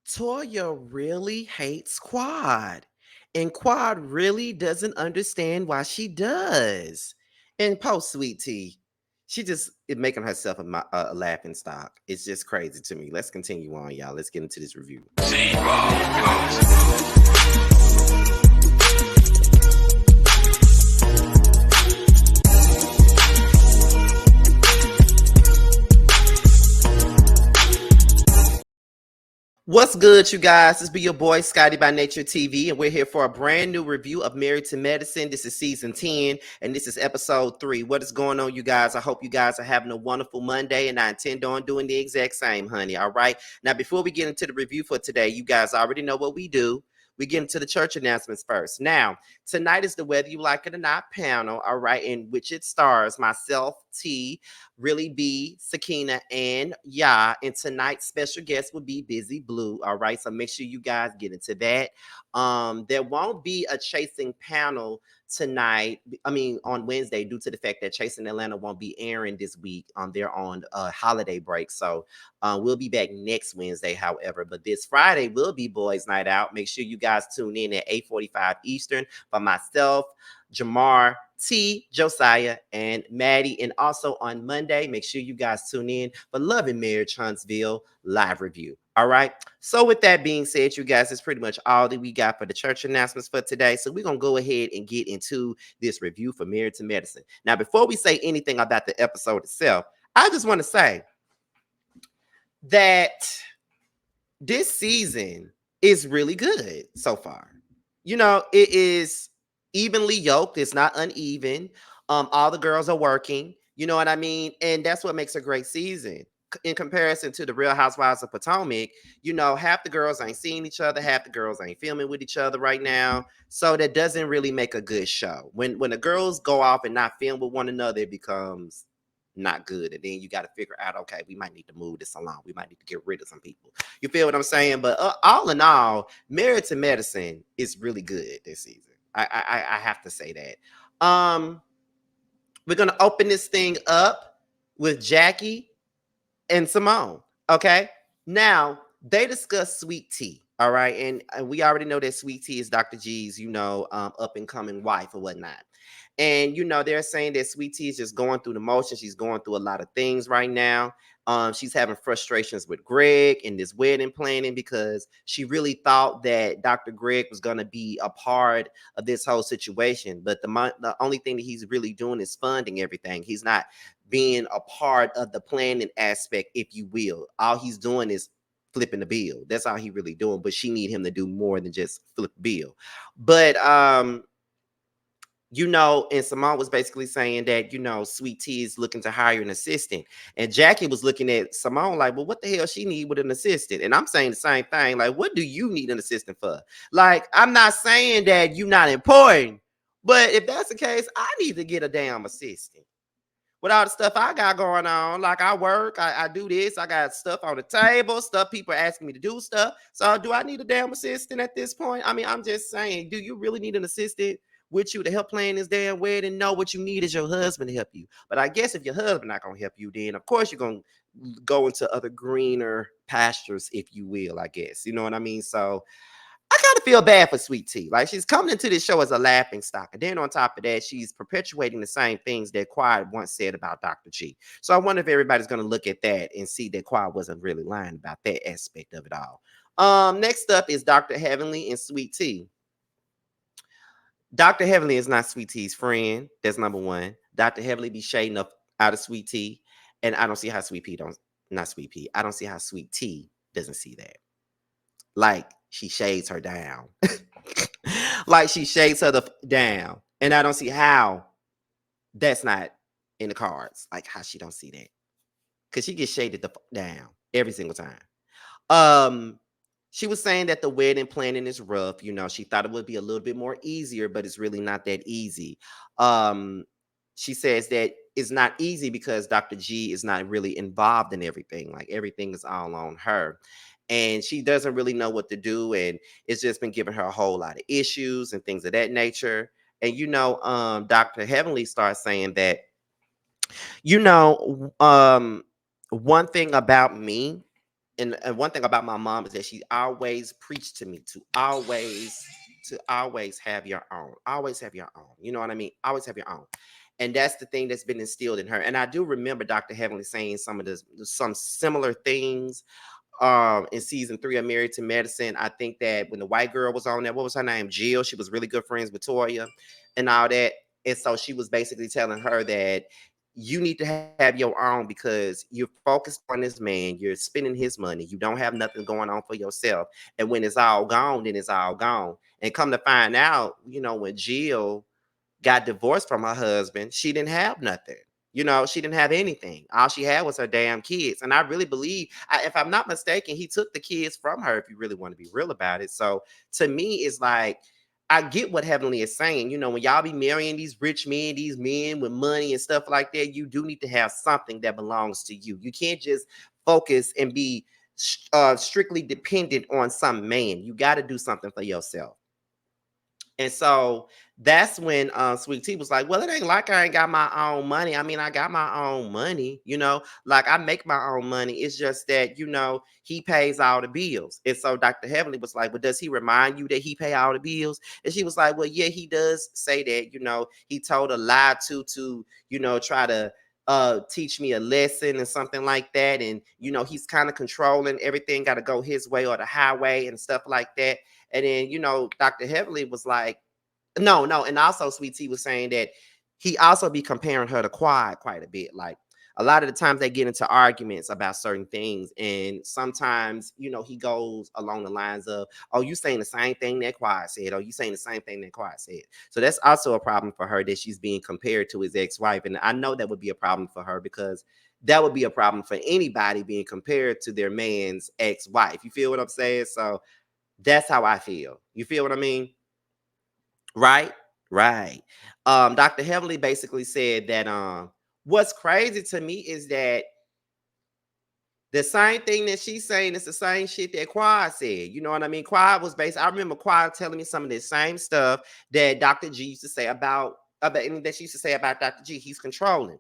Toya really hates Quad, and Quad really doesn't understand why she does. And post Sweet Tea, she just is making herself a laughing stock. It's just crazy to me. Let's continue on, y'all. Let's get into this review. What's good, you guys? This be your boy Scotty by Nature TV, and we're here for a brand new review of Married to Medicine. This is season 10, and this is episode 3. What is going on, you guys? I hope you guys are having a wonderful Monday, and I intend on doing the exact same, honey. All right. Now, before we get into the review for today, you guys already know what we do. We get into the church announcements first. Now, tonight is the Whether You Like It or Not panel, all right, in which it stars myself, T, Really B, Sakina, and Ya. And tonight's special guest will be Busy Blue. All right. So make sure you guys get into that. There won't be a chasing panel tonight. I mean, on Wednesday, due to the fact that Chasing Atlanta won't be airing this week. They're on holiday break. So we'll be back next Wednesday, however. But this Friday will be Boys Night Out. Make sure you guys tune in at 8:45 Eastern for myself, Jamar, T, Josiah, and Maddie. And also on Monday, make sure you guys tune in for Love and Marriage Huntsville live review. All right. So with that being said, you guys, it's pretty much all that we got for the church announcements for today. So we're going to go ahead and get into this review for Married to Medicine. Now, before we say anything about the episode itself, I just want to say that this season is really good so far. You know, it is evenly yoked. It's not uneven. All the girls are working. You know what I mean? And that's what makes a great season. In comparison to the Real Housewives of Potomac, you know, half the girls ain't seeing each other, half the girls ain't filming with each other right now. So that doesn't really make a good show. When the girls go off and not film with one another, it becomes not good. And then you got to figure out, okay, we might need to move this along. We might need to get rid of some people. You feel what I'm saying? But all in all, Married to Medicine is really good this season. I have to say that. We're gonna open this thing up with Jackie and Simone. Okay. Now they discuss Sweet Tea. All right, and we already know that Sweet Tea is Dr. G's, up and coming wife or whatnot. And they're saying that Sweet Tea is just going through the motions. She's going through a lot of things right now. She's having frustrations with Greg in this wedding planning because she really thought that Dr. Greg was going to be a part of this whole situation. But the only thing that he's really doing is funding everything. He's not being a part of the planning aspect, if you will. All he's doing is flipping the bill. That's all he really doing. But she need him to do more than just flip the bill. But and Simone was basically saying that, Sweet Tea is looking to hire an assistant. And Jackie was looking at Simone like, well, what the hell she need with an assistant? And I'm saying the same thing. Like, what do you need an assistant for? Like, I'm not saying that you're not important, but if that's the case, I need to get a damn assistant. With all the stuff I got going on, like I work, I do this, I got stuff on the table, stuff people are asking me to do stuff. So do I need a damn assistant at this point? I mean, I'm just saying, do you really need an assistant with you to help plan this damn wedding? No, what you need is your husband to help you. But I guess if your husband not gonna help you, then of course you're gonna go into other greener pastures, if you will, I guess. You know what I mean? So I kind of feel bad for Sweet Tea. Like, she's coming into this show as a laughing stock. And then on top of that, she's perpetuating the same things that Quiet once said about Dr. G. So I wonder if everybody's going to look at that and see that Quiet wasn't really lying about that aspect of it all. Next up is Dr. Heavenly and Sweet Tea. Dr. Heavenly is not Sweet Tea's friend. That's number one. Dr. Heavenly be shading up out of Sweet Tea. And I don't see how I don't see how Sweet Tea doesn't see that. Like, she shades her down. Like, she shades her down. And I don't see how that's not in the cards. Like, how she don't see that. Because she gets shaded down every single time. She was saying that the wedding planning is rough. She thought it would be a little bit more easier, but it's really not that easy. She says that it's not easy because Dr. G is not really involved in everything. Like, everything is all on her. And she doesn't really know what to do. And it's just been giving her a whole lot of issues and things of that nature. And, Dr. Heavenly starts saying that, one thing about me and one thing about my mom is that she always preached to me to always have your own. Always have your own. You know what I mean? Always have your own. And that's the thing that's been instilled in her. And I do remember Dr. Heavenly saying some similar things in season 3 of Married to Medicine. I think that when the white girl was on there, what was her name? Jill. She was really good friends with Toya and all that. And so she was basically telling her that you need to have your own because you're focused on this man, you're spending his money, you don't have nothing going on for yourself. And when it's all gone, then it's all gone. And come to find out, when Jill got divorced from her husband, she didn't have nothing. She didn't have anything. All she had was her damn kids. And I really believe, if I'm not mistaken, he took the kids from her, if you really want to be real about it. So to me, it's like, I get what Heavenly is saying. When y'all be marrying these rich men, these men with money and stuff like that, you do need to have something that belongs to you. You can't just focus and be strictly dependent on some man. You got to do something for yourself. And so that's when Sweet Tea was like, well, it ain't like I ain't got my own money. I mean, I got my own money, like I make my own money. It's just that, he pays all the bills. And so Dr. Heavenly was like, well, does he remind you that he pay all the bills? And she was like, well, yeah, he does say that, he told a lie to, try to teach me a lesson and something like that. And, he's kind of controlling everything, got to go his way or the highway and stuff like that. And then, Dr. Heavenly was like, no. And also Sweet Tea was saying that he also be comparing her to Quad quite a bit. Like a lot of the times they get into arguments about certain things. And sometimes, he goes along the lines of, oh, you saying the same thing that Quad said. Oh, you saying the same thing that Quad said. So that's also a problem for her, that she's being compared to his ex-wife. And I know that would be a problem for her, because that would be a problem for anybody being compared to their man's ex-wife. You feel what I'm saying? So that's how I feel. You feel what I mean? Right? Right. Dr. Heavenly basically said that what's crazy to me is that the same thing that she's saying is the same shit that Quad said. You know what I mean? Quad was based. I remember Quad telling me some of the same stuff that Dr. G used to say about and that she used to say about Dr. G. He's controlling.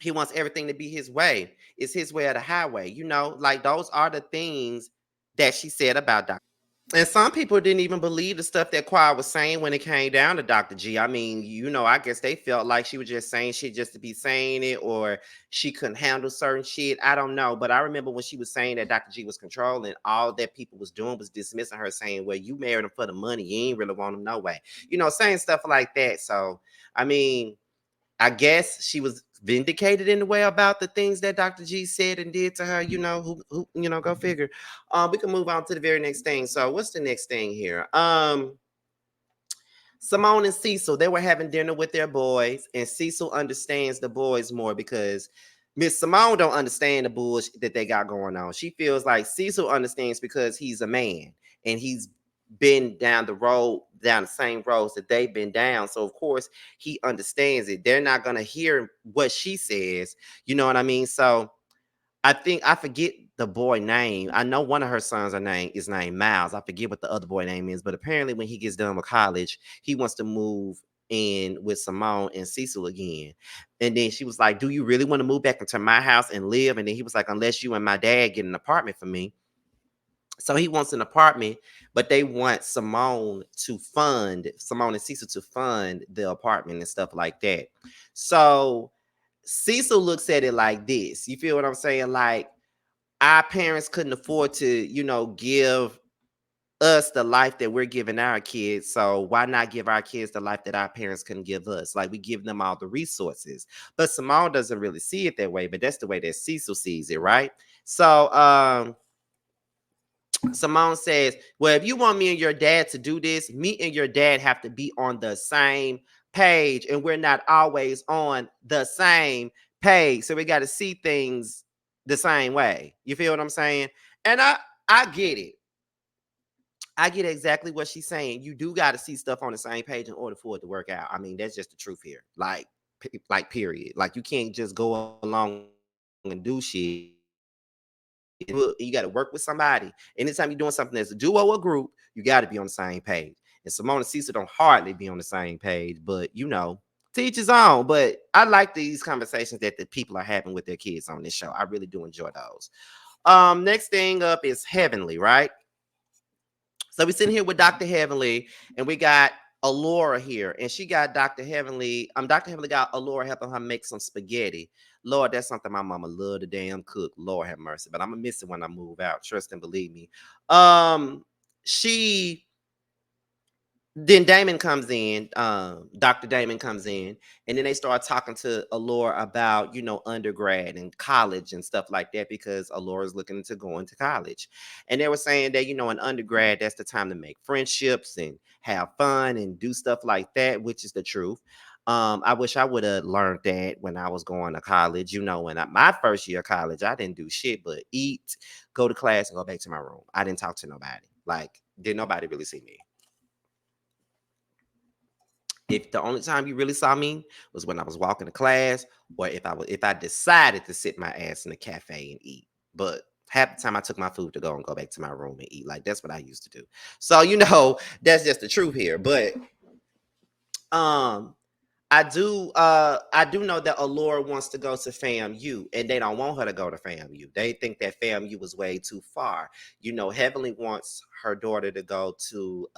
He wants everything to be his way. It's his way or the highway. Like those are the things that she said about Dr. And some people didn't even believe the stuff that Quad was saying when it came down to Dr. G. I mean, I guess they felt like she was just saying shit just to be saying it, or she couldn't handle certain shit. I don't know. But I remember when she was saying that Dr. G was controlling, all that people was doing was dismissing her, saying, well, you married him for the money. You ain't really want him no way. Saying stuff like that. So, I mean, I guess she was vindicated in a way about the things that Dr. G said and did to her. Go figure. We can move on to the very next thing. So, what's the next thing here? Simone and Cecil, they were having dinner with their boys, and Cecil understands the boys more because Miss Simone don't understand the bullshit that they got going on. She feels like Cecil understands because he's a man and he's been down the same roads that they've been down. So of course he understands it. They're not gonna hear what she says. You know what I mean? So I think I forget the boy name. I know one of her sons is named Miles. I forget what the other boy name is, but apparently when he gets done with college, he wants to move in with Simone and Cecil again. And then she was like, do you really want to move back into my house and live? And then he was like, unless you and my dad get an apartment for me. So he wants an apartment, but they want Simone and Cecil to fund the apartment and stuff like that. So Cecil looks at it like this. You feel what I'm saying? Like, our parents couldn't afford to, give us the life that we're giving our kids. So why not give our kids the life that our parents couldn't give us? Like, we give them all the resources. But Simone doesn't really see it that way, but that's the way that Cecil sees it, right? So Simone says, well, if you want me and your dad to do this, me and your dad have to be on the same page, and we're not always on the same page. So we got to see things the same way. You feel what I'm saying? And I get it. I get exactly what she's saying. You do got to see stuff on the same page in order for it to work out. I mean, that's just the truth here. Like period. Like, you can't just go along and do shit. You got to work with somebody. Anytime you're doing something as a duo or group, you got to be on the same page. And Simone and Cecil don't hardly be on the same page, but to each his own. But I like these conversations that the people are having with their kids on this show. I really do enjoy those. Next thing up is Heavenly, right? So we sitting here with Dr. Heavenly, and we got Alora here, and she got Dr. Heavenly. Dr. Heavenly got Alora helping her make some spaghetti. Lord, that's something my mama love to damn cook. Lord have mercy, but I'm gonna miss it when I move out. Trust and believe me. She then Damon comes in, Dr. Damon comes in, and then they start talking to Allure about, undergrad and college and stuff like that because Allure's looking to go into college. And they were saying that, in undergrad, that's the time to make friendships and have fun and do stuff like that, which is the truth. I wish I would have learned that when I was going to college. My first year of college, I didn't do shit but eat, go to class, and go back to my room. I didn't talk to nobody. Like, did nobody really see me? If the only time you really saw me was when I was walking to class, or if I decided to sit my ass in a cafe and eat. But half the time I took my food to go and go back to my room and eat. Like that's what I used to do. So that's just the truth here. But um I do know that Allure wants to go to FAMU and they don't want her to go to FAMU. They think that FAMU is way too far. Heavenly wants her daughter to go to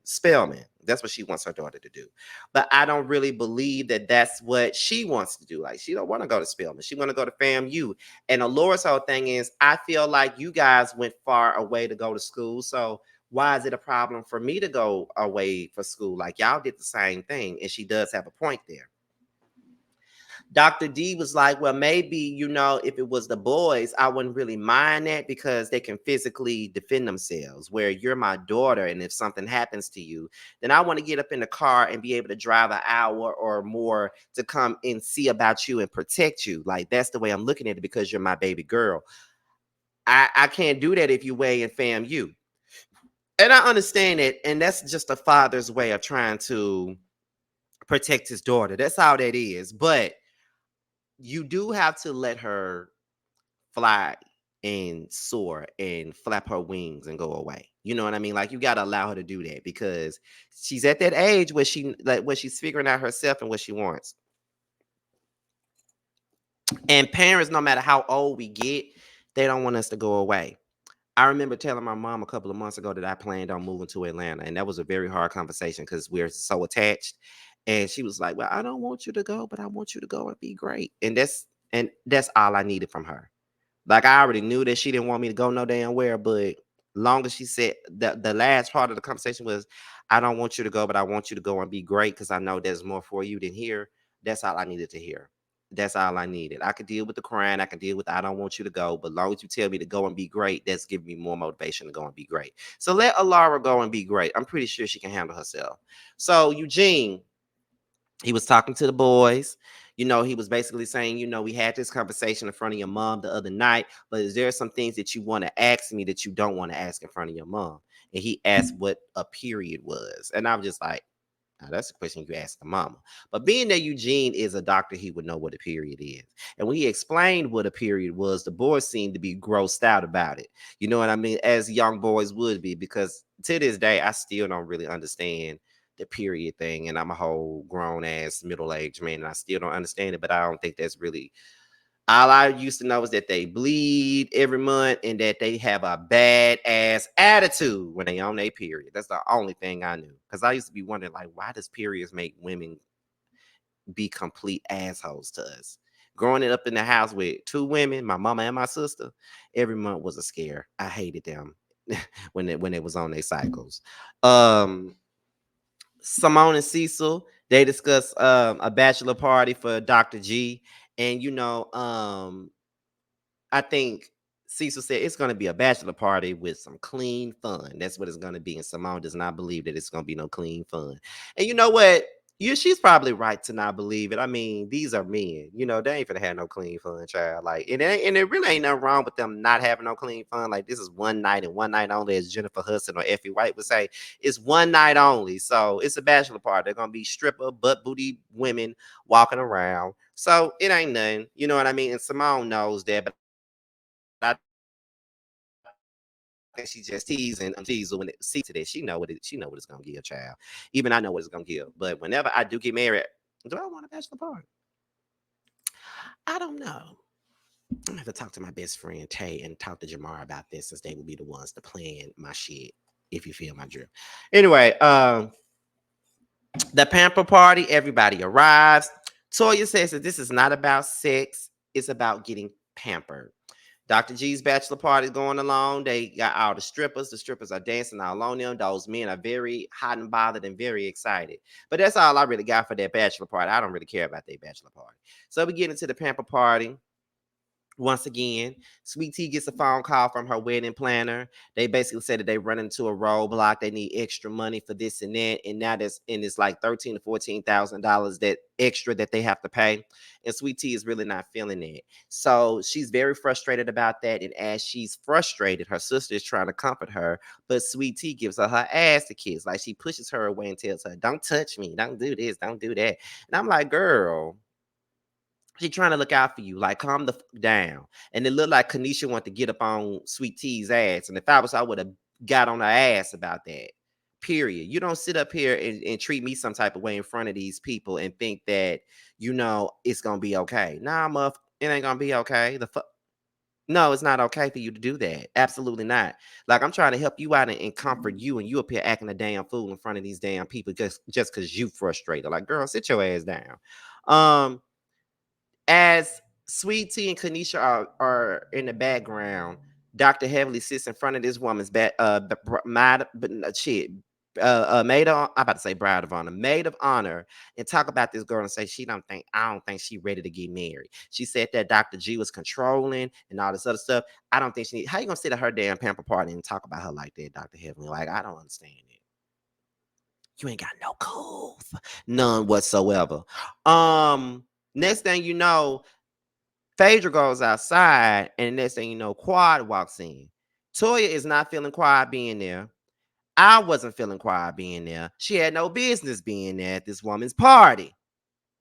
Spelman. That's what she wants her daughter to do. But I don't really believe that that's what she wants to do. Like she don't want to go to Spelman. She want to go to FAMU. And Allure's whole thing is I feel like you guys went far away to go to school. So why is it a problem for me to go away for school? Like y'all did the same thing. And she does have a point there. Dr. D was like, well, maybe, if it was the boys, I wouldn't really mind that because they can physically defend themselves. Where you're my daughter, and if something happens to you, then I want to get up in the car and be able to drive an hour or more to come and see about you and protect you. Like that's the way I'm looking at it because you're my baby girl. I can't do that if you weigh and fam you. And I understand it. And that's just a father's way of trying to protect his daughter. That's all that is. But you do have to let her fly and soar and flap her wings and go away. You know what I mean? Like you got to allow her to do that because she's at that age where she's figuring out herself and what she wants. And parents, no matter how old we get, they don't want us to go away. I remember telling my mom a couple of months ago that I planned on moving to Atlanta, and that was a very hard conversation because we're so attached. And she was like, "Well, I don't want you to go, but I want you to go and be great." And that's all I needed from her. Like I already knew that she didn't want me to go no damn where, but long as she said the last part of the conversation was, "I don't want you to go, but I want you to go and be great because I know there's more for you than here." That's all I needed to hear. That's all I needed. I could deal with the crying. I could deal with I don't want you to go, but long as you tell me to go and be great, that's giving me more motivation to go and be great. So let Alara go and be great. I'm pretty sure she can handle herself. So Eugene, he was talking to the boys. He was basically saying, we had this conversation in front of your mom the other night, but is there some things that you want to ask me that you don't want to ask in front of your mom? And he asked what a period was. And I'm just like, now that's a question you ask the mama. But being that Eugene is a doctor, he would know what a period is. And when he explained what a period was, the boys seemed to be grossed out about it. You know what I mean? As young boys would be, because to this day, I still don't really understand the period thing. And I'm a whole grown ass middle aged man, and I still don't understand it. But I don't think that's really all I used to know is that they bleed every month and that they have a bad ass attitude when they on their period. That's the only thing I knew. Because I used to be wondering, like, why does periods make women be complete assholes to us? Growing up in the house with two women, my mama and my sister, every month was a scare. I hated them when it was on their cycles. Um, Simone and Cecil, they discuss a bachelor party for Dr. G. And I think Cecil said it's going to be a bachelor party with some clean fun. That's what it's going to be. And Simone does not believe that it's going to be no clean fun. And you know what? She's probably right to not believe it. I mean, these are men. They ain't finna have no clean fun, child. Like, and it really ain't nothing wrong with them not having no clean fun. Like, this is one night and one night only, as Jennifer Hudson or Effie White would say. It's one night only. So it's a bachelor party. They're gonna be stripper, butt booty women walking around. So it ain't nothing. You know what I mean? And Simone knows that, but I think she's just teasing Cecil when it see to this. She know what it's gonna give, child. Even I know what it's gonna give. But whenever I do get married, do I want a bachelor party? I don't know. I have to talk to my best friend Tay and talk to Jamar about this since they will be the ones to plan my shit. If you feel my drift. Anyway, the pamper party, everybody arrives. Toya says that this is not about sex, it's about getting pampered. Dr. G's bachelor party is going along. They got all the strippers. The strippers are dancing all on them. Those men are very hot and bothered and very excited. But that's all I really got for that bachelor party. I don't really care about their bachelor party. So we get into the pamper party. Once again, Sweet Tea gets a phone call from her wedding planner. They basically said that they run into a roadblock. They need extra money for this and that, and now it's like $13,000 to $14,000 that extra that they have to pay. And Sweet Tea is really not feeling it, so she's very frustrated about that. And as she's frustrated, her sister is trying to comfort her, but Sweet Tea gives her ass to kiss. Like she pushes her away and tells her, "Don't touch me, don't do this, don't do that." And I'm like, girl. She trying to look out for you. Like, calm the down. And it looked like Kanisha wanted to get up on Sweet Tea's ass. And if I was, I would have got on her ass about that. Period. You don't sit up here and treat me some type of way in front of these people and think that, it's gonna be okay. Nah, muff, it ain't gonna be okay. No, it's not okay for you to do that. Absolutely not. Like I'm trying to help you out and comfort you, and you up here acting a damn fool in front of these damn people just because you frustrated. Like, girl, sit your ass down. Um, as Sweet Tea and Kanisha are in the background, Dr. Heavily sits in front of this woman's back, shit, maid of, I'm about to say bride of honor, maid of honor, and talk about this girl and say I don't think she ready to get married. She said that Dr. G was controlling and all this other stuff. I don't think she need. How you gonna sit at her damn pamper party and talk about her like that, Dr. Heavenly? Like I don't understand it. You ain't got no cool, none whatsoever. Next thing you know, Phaedra goes outside, and the next thing you know, Quad walks in. Toya is not feeling Quad being there. I wasn't feeling Quad being there. She had no business being there at this woman's party.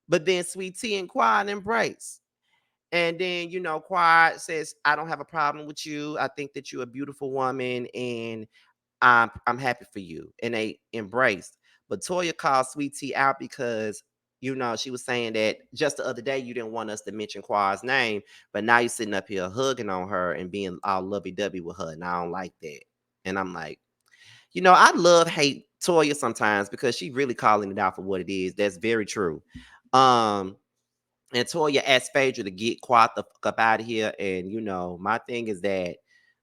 But then Sweet Tea and Quad embrace. And then, Quad says, I don't have a problem with you. I think that you're a beautiful woman, and I'm happy for you. And they embraced. But Toya called Sweet Tea out because she was saying that just the other day you didn't want us to mention Quad's name, but now you're sitting up here hugging on her and being all lovey-dovey with her, and I don't like that. And I'm like, I love hate Toya sometimes because she really calling it out for what it is. That's very true. Um, and Toya asked Phaedra to get Quad the fuck up out of here. And my thing is that,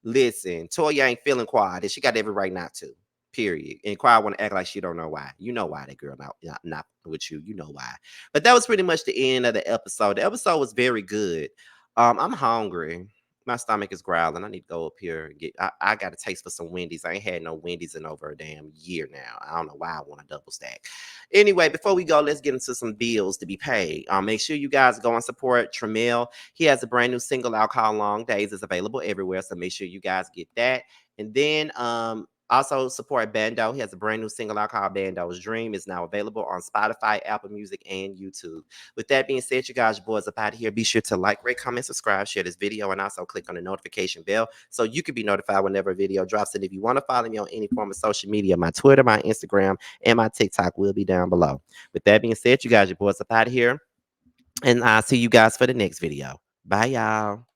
listen, Toya ain't feeling Quad, and she got every right not to. Period. And Quad want to act like she don't know why. You know why that girl not with you. You know why. But that was pretty much the end of the episode. The episode was very good. I'm hungry. My stomach is growling. I need to go up here and get. I got a taste for some Wendy's. I ain't had no Wendy's in over a damn year now. I don't know why I want a double stack. Anyway, before we go, let's get into some bills to be paid. Make sure you guys go and support Tramiel. He has a brand new single out called Long Days. It's available everywhere, so make sure you guys get that. And then also support Bando. He has a brand new single out called Bando's Dream. It's now available on Spotify, Apple Music, and YouTube. With that being said, you guys, your boys up out of here. Be sure to like, rate, comment, subscribe, share this video, and also click on the notification bell so you can be notified whenever a video drops. And if you want to follow me on any form of social media, my Twitter, my Instagram, and my TikTok will be down below. With that being said, you guys, your boys up out of here. And I'll see you guys for the next video. Bye, y'all.